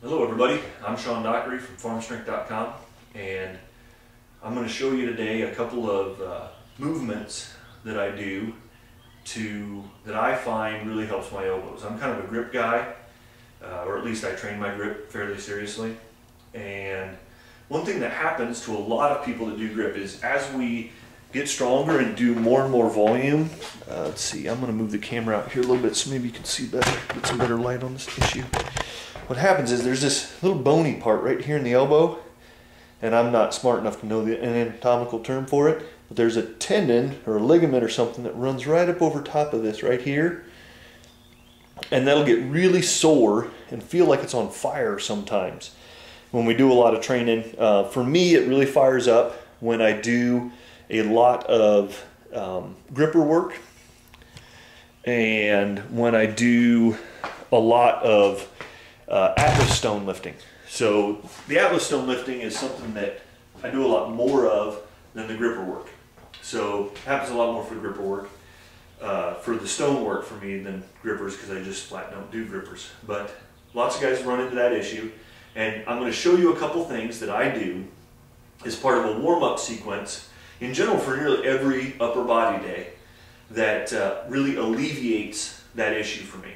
Hello everybody, I'm Sean Dockery from farmstrength.com, and I'm going to show you today a couple of movements that I do that I find really helps my elbows. I'm kind of a grip guy, or at least I train my grip fairly seriously. And one thing that happens to a lot of people that do grip is as we get stronger and do more and more volume, let's see, I'm going to move the camera out here a little bit so maybe you can see better, get some better light on this issue. What happens is there's this little bony part right here in the elbow, and I'm not smart enough to know the anatomical term for it, but there's a tendon or a ligament or something that runs right up over top of this right here, and that'll get really sore and feel like it's on fire sometimes when we do a lot of training. For me, it really fires up when I do a lot of gripper work and when I do a lot of Atlas stone lifting. So the Atlas stone lifting is something that I do a lot more of than the gripper work. So it happens a lot more for gripper work, for the stone work for me than grippers, because I just flat don't do grippers. But lots of guys run into that issue, and I'm going to show you a couple things that I do as part of a warm-up sequence in general for nearly every upper body day that really alleviates that issue for me.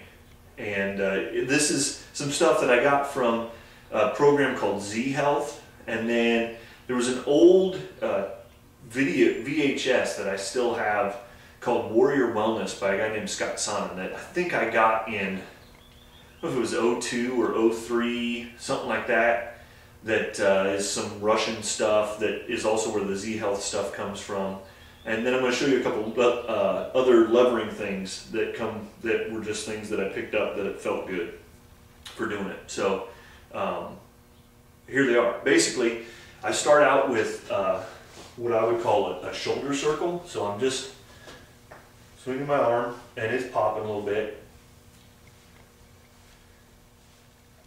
And this is some stuff that I got from a program called Z Health, and then there was an old video VHS that I still have called Warrior Wellness by a guy named Scott Sonnen that I think I got in, I don't know if it was 02 or 03, something like that. That is some Russian stuff that is also where the Z Health stuff comes from. And then I'm going to show you a couple other levering things that were just things that I picked up that it felt good for doing it. So here they are. Basically, I start out with what I would call a shoulder circle. So I'm just swinging my arm and it's popping a little bit.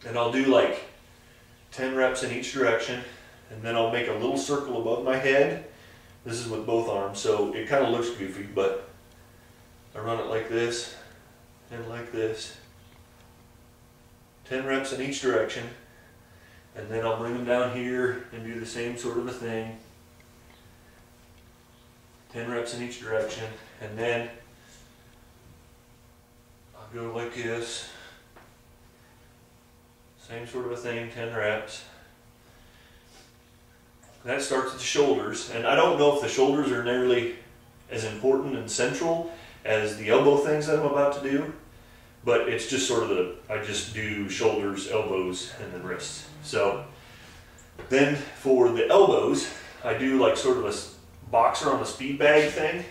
And I'll do like 10 reps in each direction, and then I'll make a little circle above my head. This is with both arms, so it kind of looks goofy, but I run it like this and like this. 10 reps in each direction, and then I'll bring them down here and do the same sort of a thing. 10 reps in each direction, and then I'll go like this. Same sort of a thing, 10 reps. That starts at the shoulders, and I don't know if the shoulders are nearly as important and central as the elbow things that I'm about to do, but it's just sort of I just do shoulders, elbows, and then wrists. So then for the elbows, I do like sort of a boxer on a speed bag thing,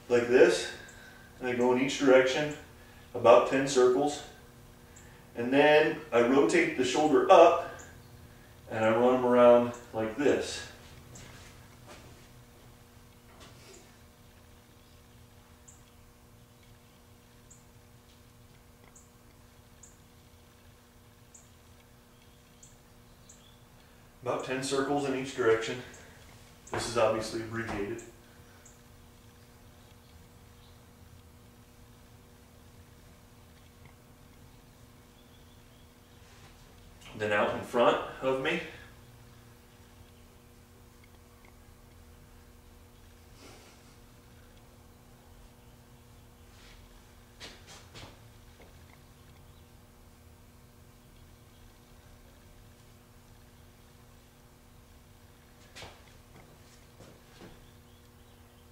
like this, and I go in each direction, about 10 circles, and then I rotate the shoulder up, and I run them around like this. About 10 circles in each direction. This is obviously abbreviated. Then out in front of me,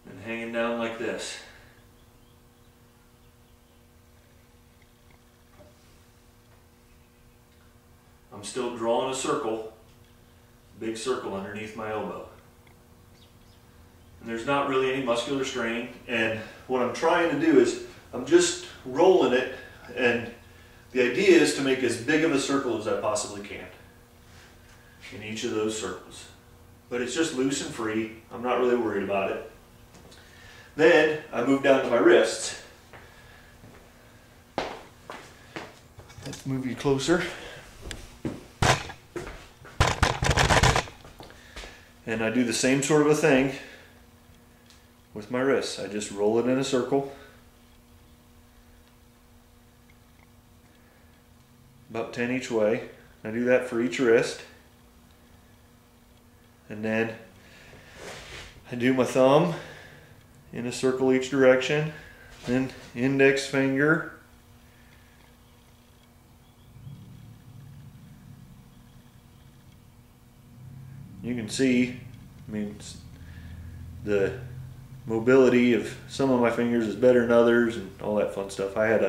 and hanging down like this. I'm still drawing a circle, big circle underneath my elbow. And there's not really any muscular strain, and what I'm trying to do is I'm just rolling it, and the idea is to make as big of a circle as I possibly can in each of those circles. But it's just loose and free. I'm not really worried about it. Then I move down to my wrists. Let's move you closer. And I do the same sort of a thing with my wrists. I just roll it in a circle, about about 10 each way. I do that for each wrist. And then I do my thumb in a circle each direction. Then index finger. You can see, I mean, the mobility of some of my fingers is better than others and all that fun stuff. I had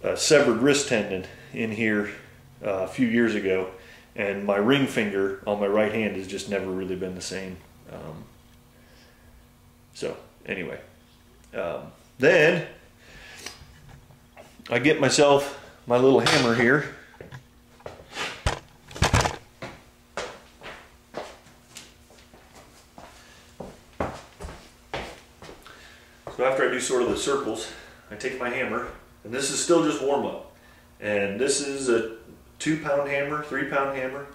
a severed wrist tendon in here a few years ago, and my ring finger on my right hand has just never really been the same. So anyway, then I get myself my little hammer here. So after I do sort of the circles, I take my hammer, and this is still just warm up. And this is a 2-pound hammer, 3-pound hammer.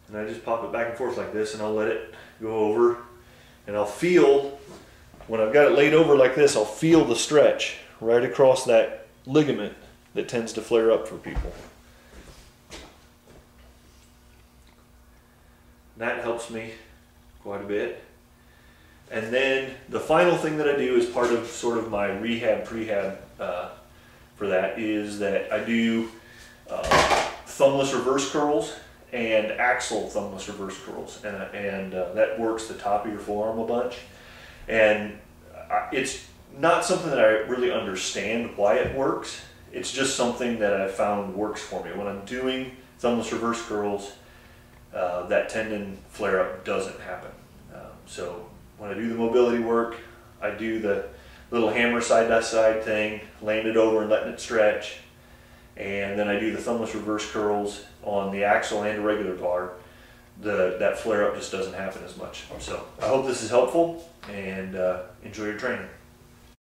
And I just pop it back and forth like this, and I'll let it go over. And I'll feel, when I've got it laid over like this, I'll feel the stretch right across that ligament that tends to flare up for people. That helps me quite a bit. And then the final thing that I do as part of sort of my rehab, prehab for that is that I do thumbless reverse curls and axle thumbless reverse curls. And that works the top of your forearm a bunch. And it's not something that I really understand why it works. It's just something that I found works for me. When I'm doing thumbless reverse curls, that tendon flare up doesn't happen. So when I do the mobility work, I do the little hammer side by side thing, laying it over and letting it stretch. And then I do the thumbless reverse curls on the axle and a regular bar. That flare up just doesn't happen as much. So I hope this is helpful, and enjoy your training.